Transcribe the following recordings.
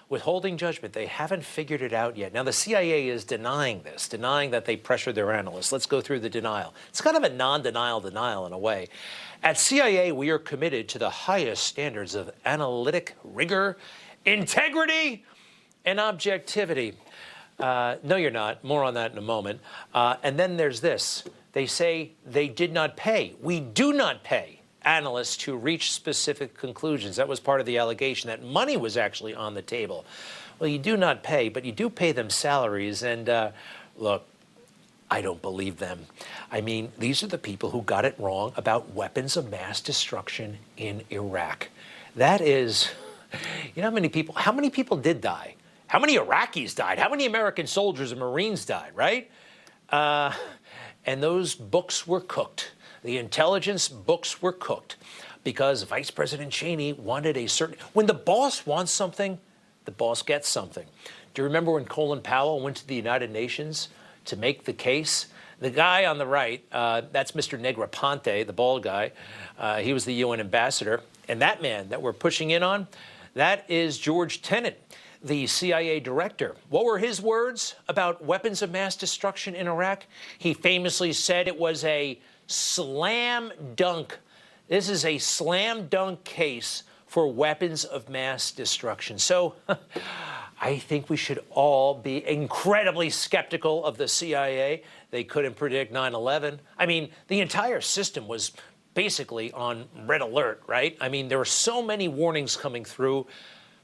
withholding judgment. They haven't figured it out yet. Now, the CIA is denying this, denying that they pressured their analysts. Let's go through the denial. It's kind of a non-denial denial in a way. At CIA, we are committed to the highest standards of analytic rigor, integrity, and objectivity. No, you're not. More on that in a moment. And then there's this. They say they did not pay. We do not pay analysts to reach specific conclusions. That was part of the allegation, that money was actually on the table. Well, you do not pay, but you do pay them salaries. And look, I don't believe them. I mean, these are the people who got it wrong about weapons of mass destruction in Iraq. That is, you know how many people did die? How many Iraqis died? How many American soldiers and Marines died, right? And those books were cooked. The intelligence books were cooked because Vice President Cheney wanted a certain... When the boss wants something, the boss gets something. Do you remember when Colin Powell went to the United Nations to make the case? The guy on the right, that's Mr. Negroponte, the bald guy. He was the UN ambassador. And that man that we're pushing in on, that is George Tenet, the CIA director. What were his words about weapons of mass destruction in Iraq? He famously said it was a slam dunk. This is a slam dunk case for weapons of mass destruction. So I think we should all be incredibly skeptical of the CIA. They couldn't predict 9/11. I mean, the entire system was basically on red alert, right? I mean, there were so many warnings coming through,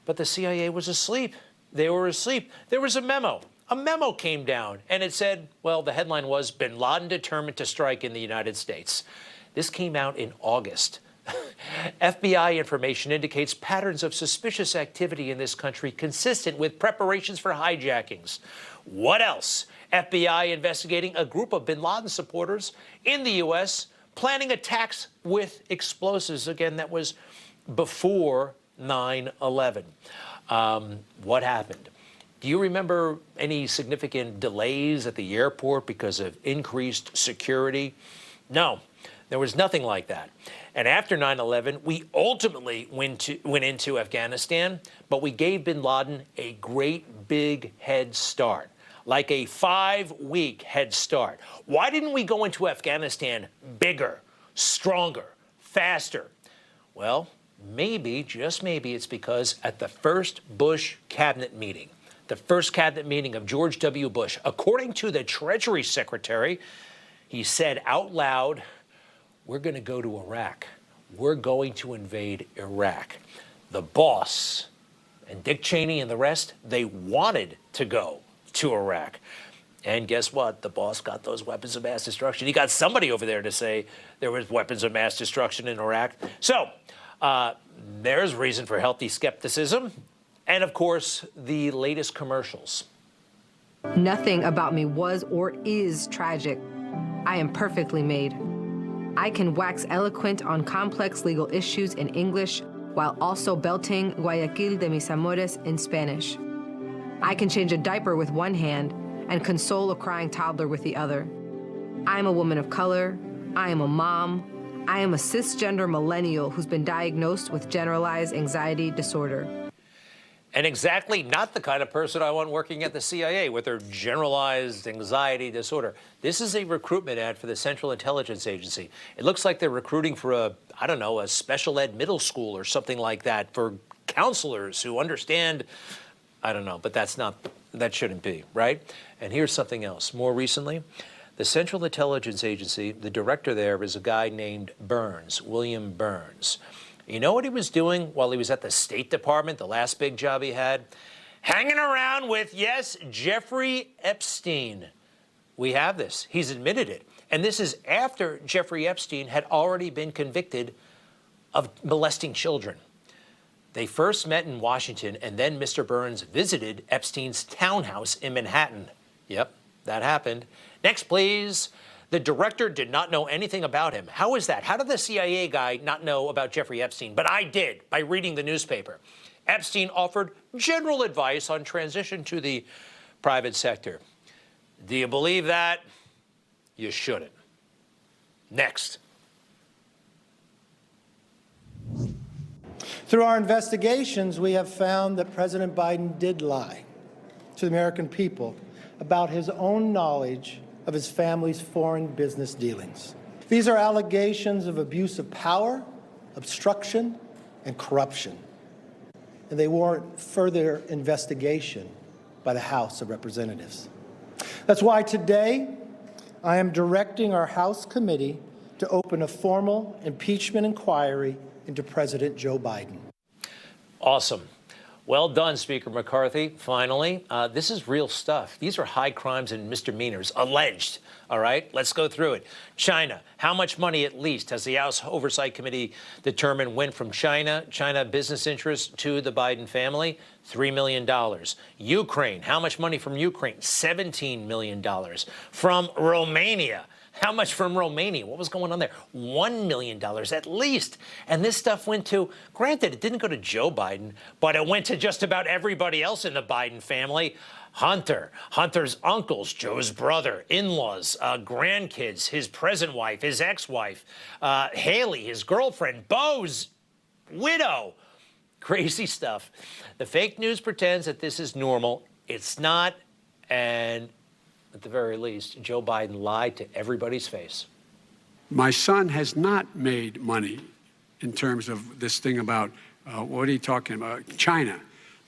but the CIA was asleep. They were asleep. There was a memo. A memo came down, and it said, well, the headline was, Bin Laden determined to strike in the United States. This came out in August. FBI information indicates patterns of suspicious activity in this country consistent with preparations for hijackings. What else? FBI investigating a group of Bin Laden supporters in the U.S. planning attacks with explosives. Again, that was before 9/11. What happened? Do you remember any significant delays at the airport because of increased security? No, there was nothing like that. And after 9/11, we ultimately went into Afghanistan, but we gave bin Laden a great big head start, like a 5-week head start. Why didn't we go into Afghanistan bigger, stronger, faster? Well, maybe, just maybe, it's because at the first Bush cabinet meeting, the first cabinet meeting of George W. Bush, according to the Treasury Secretary, he said out loud, we're going to go to Iraq. We're going to invade Iraq. The boss and Dick Cheney and the rest, they wanted to go to Iraq. And guess what? The boss got those weapons of mass destruction. He got somebody over there to say there was weapons of mass destruction in Iraq. So there's reason for healthy skepticism. And, of course, the latest commercials. Nothing about me was or is tragic. I am perfectly made. I can wax eloquent on complex legal issues in English while also belting Guayaquil de mis amores in Spanish. I can change a diaper with one hand and console a crying toddler with the other. I am a woman of color. I am a mom. I am a cisgender millennial who's been diagnosed with generalized anxiety disorder. And exactly not the kind of person I want working at the CIA with their generalized anxiety disorder. This is a recruitment ad for the Central Intelligence Agency. It looks like they're recruiting for a special ed middle school or something like that for counselors who understand, I don't know, but that shouldn't be, right? And here's something else. More recently, the Central Intelligence Agency, the director there is a guy named Burns, William Burns. You know what he was doing while he was at the State Department, the last big job he had? Hanging around with, yes, Jeffrey Epstein. We have this. He's admitted it. And this is after Jeffrey Epstein had already been convicted of molesting children. They first met in Washington, and then Mr. Burns visited Epstein's townhouse in Manhattan. Yep, that happened. Next, please. The director did not know anything about him. How is that? How did the CIA guy not know about Jeffrey Epstein? But I did, by reading the newspaper. Epstein offered general advice on transition to the private sector. Do you believe that? You shouldn't. Next. Through our investigations, we have found that President Biden did lie to the American people about his own knowledge of his family's foreign business dealings. These are allegations of abuse of power, obstruction, and corruption, and they warrant further investigation by the House of Representatives. That's why today I am directing our House committee to open a formal impeachment inquiry into President Joe Biden. Awesome. Well done, Speaker McCarthy. Finally, this is real stuff. These are high crimes and misdemeanors, alleged. All right, let's go through it. China, how much money at least has the House Oversight Committee determined went from China business interests to the Biden family? $3 million. Ukraine, how much money from Ukraine? $17 million. From Romania. How much from Romania? What was going on there? $1 million at least. And this stuff went to, granted, it didn't go to Joe Biden, but it went to just about everybody else in the Biden family. Hunter's uncles, Joe's brother, in-laws, grandkids, his present wife, his ex-wife, Haley, his girlfriend, Bo's widow. Crazy stuff. The fake news pretends that this is normal. It's not, and at the very least, Joe Biden lied to everybody's face. My son has not made money in terms of this thing about, what are you talking about, China.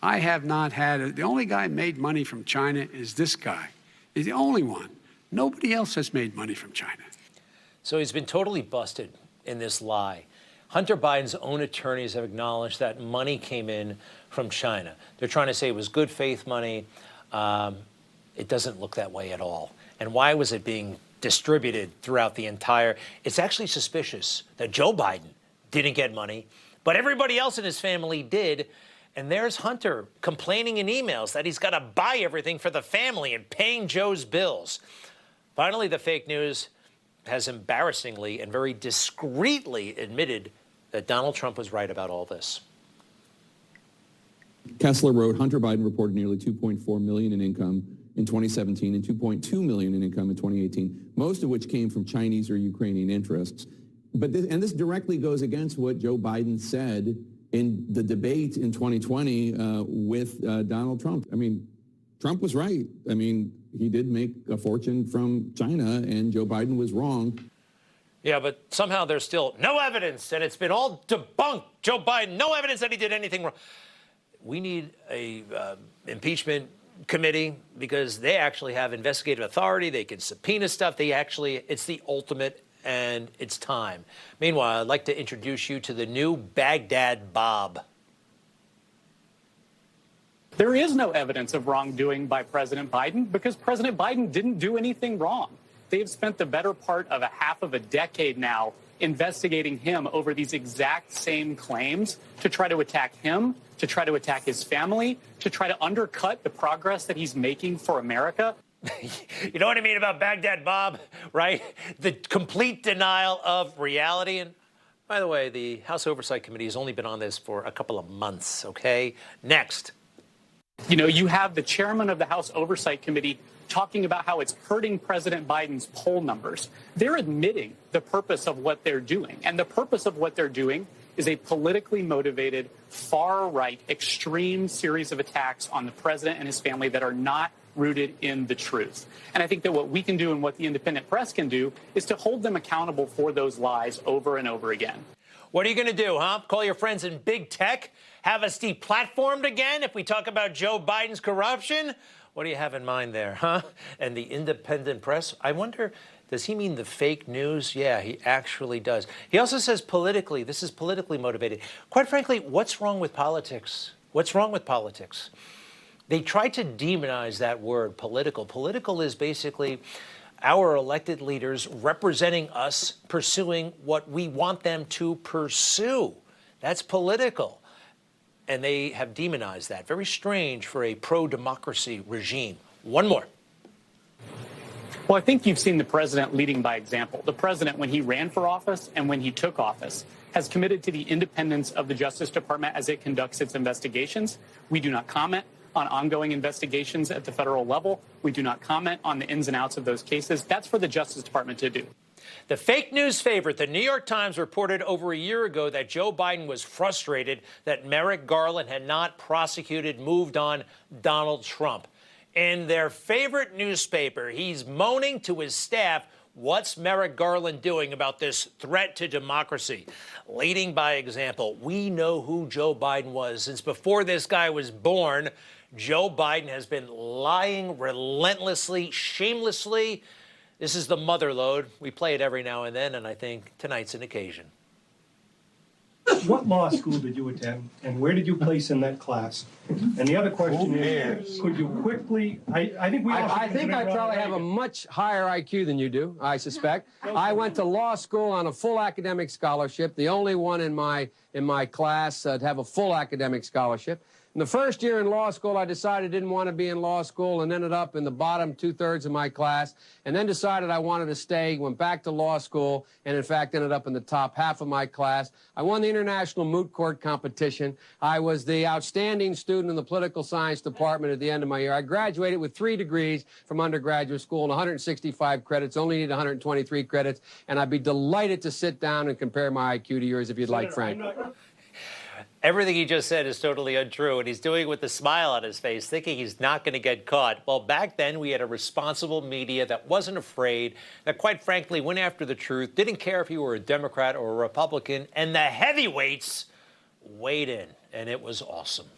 I have not had, the only guy made money from China is this guy. He's the only one. Nobody else has made money from China. So he's been totally busted in this lie. Hunter Biden's own attorneys have acknowledged that money came in from China. They're trying to say it was good faith money. It doesn't look that way at all. And why was it being distributed throughout the entire? It's actually suspicious that Joe Biden didn't get money, but everybody else in his family did. And there's Hunter complaining in emails that he's got to buy everything for the family and paying Joe's bills. Finally, the fake news has embarrassingly and very discreetly admitted that Donald Trump was right about all this. Kessler wrote, Hunter Biden reported nearly $2.4 million in income in 2017 and $2.2 million in income in 2018, most of which came from Chinese or Ukrainian interests. But this directly goes against what Joe Biden said in the debate in 2020 with Donald Trump. I mean, Trump was right. I mean, he did make a fortune from China, and Joe Biden was wrong. Yeah, but somehow there's still no evidence, and it's been all debunked. Joe Biden, no evidence that he did anything wrong. We need a impeachment committee because they actually have investigative authority. They can subpoena stuff. It's the ultimate, and it's time. Meanwhile, I'd like to introduce you to the new Baghdad Bob. There is no evidence of wrongdoing by President Biden because President Biden didn't do anything wrong. They've spent the better part of a half of a decade now investigating him over these exact same claims to try to attack him, to try to attack his family, to try to undercut the progress that he's making for America. You know what I mean about Baghdad Bob, right? The complete denial of reality. And by the way, the House Oversight Committee has only been on this for a couple of months, okay? Next. You know, you have the chairman of the House Oversight Committee talking about how it's hurting President Biden's poll numbers. They're admitting the purpose of what they're doing. And the purpose of what they're doing is a politically motivated, far-right, extreme series of attacks on the president and his family that are not rooted in the truth. And I think that what we can do and what the independent press can do is to hold them accountable for those lies over and over again. What are you going to do, huh? Call your friends in big tech? Have us deplatformed again if we talk about Joe Biden's corruption? What do you have in mind there, huh? And the independent press? I wonder, does he mean the fake news? Yeah, he actually does. He also says politically, this is politically motivated. Quite frankly, what's wrong with politics? What's wrong with politics? They try to demonize that word, political. Political is basically our elected leaders representing us, pursuing what we want them to pursue. That's political. And they have demonized that. Very strange for a pro-democracy regime. One more. Well, I think you've seen the president leading by example. The president, when he ran for office and when he took office, has committed to the independence of the Justice Department as it conducts its investigations. We do not comment on ongoing investigations at the federal level. We do not comment on the ins and outs of those cases. That's for the Justice Department to do. The fake news favorite, the New York Times, reported over a year ago that Joe Biden was frustrated that Merrick Garland had not prosecuted, moved on Donald Trump. In their favorite newspaper, he's moaning to his staff, what's Merrick Garland doing about this threat to democracy? Leading by example, we know who Joe Biden was. Since before this guy was born, Joe Biden has been lying relentlessly, shamelessly. This is the mother lode. We play it every now and then, and I think tonight's an occasion. What law school did you attend, and where did you place in that class? And the other question is, could you quickly, I think I probably have a much higher IQ than you do, I suspect. I went to law school on a full academic scholarship, the only one in my class to have a full academic scholarship. In the first year in law school, I decided I didn't want to be in law school and ended up in the bottom two-thirds of my class, and then decided I wanted to stay, went back to law school, and in fact ended up in the top half of my class. I won the International Moot Court competition. I was the outstanding student in the political science department at the end of my year. I graduated with 3 degrees from undergraduate school and 165 credits, only need 123 credits, and I'd be delighted to sit down and compare my IQ to yours if you'd like, Frank. Everything he just said is totally untrue, and he's doing it with a smile on his face, thinking he's not going to get caught. Well, back then, we had a responsible media that wasn't afraid, that quite frankly went after the truth, didn't care if you were a Democrat or a Republican, and the heavyweights weighed in, and it was awesome.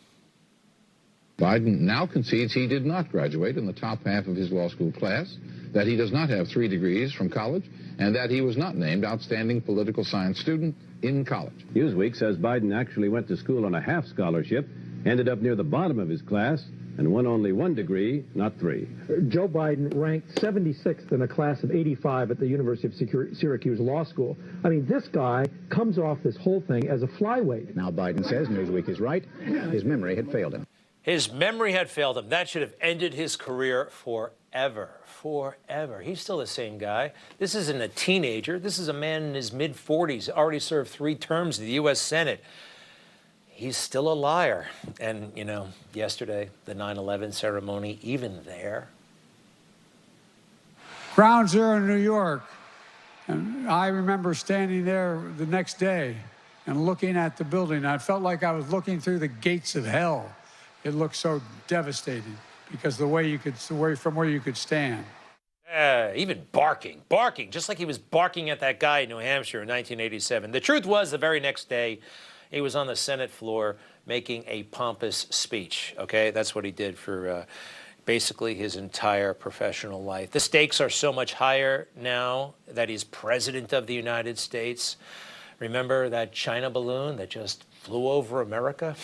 Biden now concedes he did not graduate in the top half of his law school class, that he does not have 3 degrees from college, and that he was not named outstanding political science student in college. Newsweek says Biden actually went to school on a half scholarship, ended up near the bottom of his class, and won only 1 degree, not 3. Joe Biden ranked 76th in a class of 85 at the University of Syracuse Law School. I mean, this guy comes off this whole thing as a flyweight. Now Biden says Newsweek is right. His memory had failed him. His memory had failed him. That should have ended his career forever. Forever. He's still the same guy. This isn't a teenager. This is a man in his mid-40s, already served 3 terms in the U.S. Senate. He's still a liar. And, you know, yesterday, the 9/11 ceremony, even there. Ground Zero in New York. And I remember standing there the next day and looking at the building. I felt like I was looking through the gates of hell. It looked so devastating because from where you could stand. Even barking, just like he was barking at that guy in New Hampshire in 1987. The truth was, the very next day, he was on the Senate floor making a pompous speech, okay? That's what he did for basically his entire professional life. The stakes are so much higher now that he's president of the United States. Remember that China balloon that just flew over America?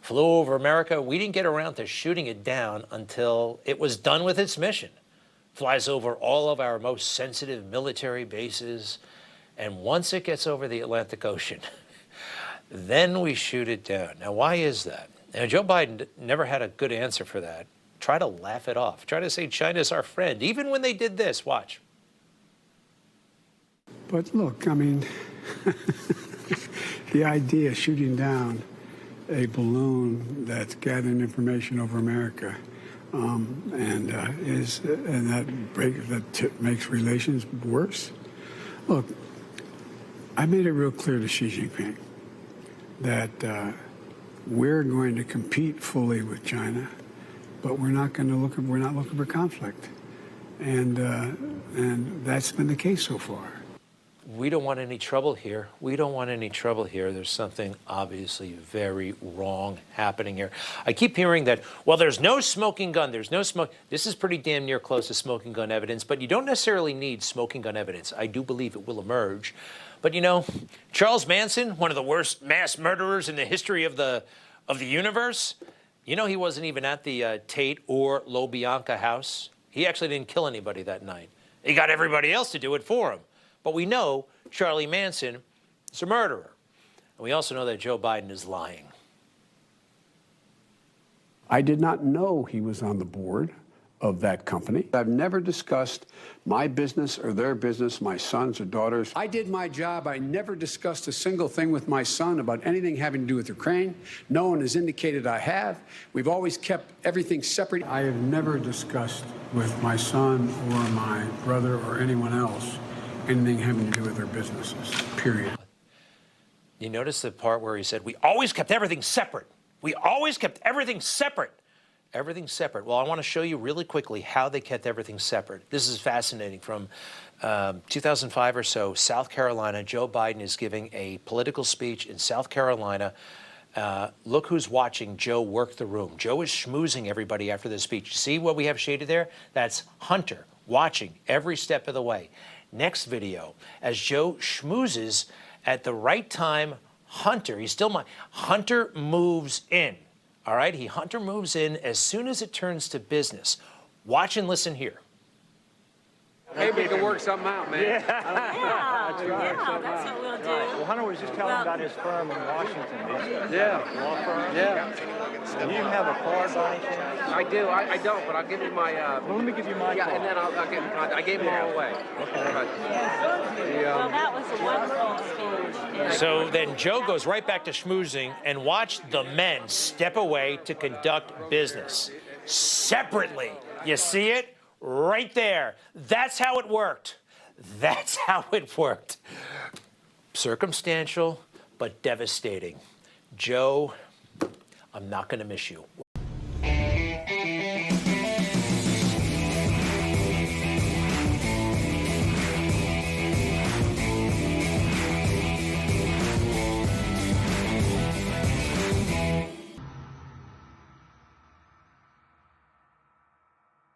Flew over America. We didn't get around to shooting it down until it was done with its mission. Flies over all of our most sensitive military bases. And once it gets over the Atlantic Ocean, then we shoot it down. Now, why is that? Now, Joe Biden never had a good answer for that. Try to laugh it off. Try to say China's our friend, even when they did this. Watch. But look, I mean, the idea of shooting down a balloon that's gathering information over America, that makes relations worse. Look, I made it real clear to Xi Jinping that we're going to compete fully with China, but we're not looking for conflict, and that's been the case so far. We don't want any trouble here. We don't want any trouble here. There's something obviously very wrong happening here. I keep hearing that, well, there's no smoking gun. There's no smoke. This is pretty damn near close to smoking gun evidence, but you don't necessarily need smoking gun evidence. I do believe it will emerge. But, you know, Charles Manson, one of the worst mass murderers in the history of the universe, you know, he wasn't even at the Tate or LaBianca house. He actually didn't kill anybody that night. He got everybody else to do it for him. But we know Charlie Manson is a murderer. And we also know that Joe Biden is lying. I did not know he was on the board of that company. I've never discussed my business or their business, my sons or daughters. I did my job. I never discussed a single thing with my son about anything having to do with Ukraine. No one has indicated I have. We've always kept everything separate. I have never discussed with my son or my brother or anyone else anything having to do with their businesses, period. You notice the part where he said, we always kept everything separate. We always kept everything separate. Everything separate. Well, I want to show you really quickly how they kept everything separate. This is fascinating. From 2005 or so, South Carolina, Joe Biden is giving a political speech in South Carolina. Look who's watching Joe work the room. Joe is schmoozing everybody after the speech. See what we have shaded there? That's Hunter watching every step of the way. Next video, as Joe schmoozes, at the right time, Hunter moves in. All right, Hunter moves in as soon as it turns to business. Watch and listen here. Maybe we can work something out, man. Yeah, that's what we'll do. Well, Hunter was just telling about his firm in Washington, D.C. Yeah. Law firm. Yeah. Do you have a card by any chance? I do. I don't, but I'll give you my. Well, let me give you my card. And then I'll get. I gave them all away. Okay. Well, that was a wonderful speech. So then Joe goes right back to schmoozing, and watch the men step away to conduct business separately. You see it? Right there. That's how it worked. That's how it worked. Circumstantial, but devastating. Joe, I'm not going to miss you.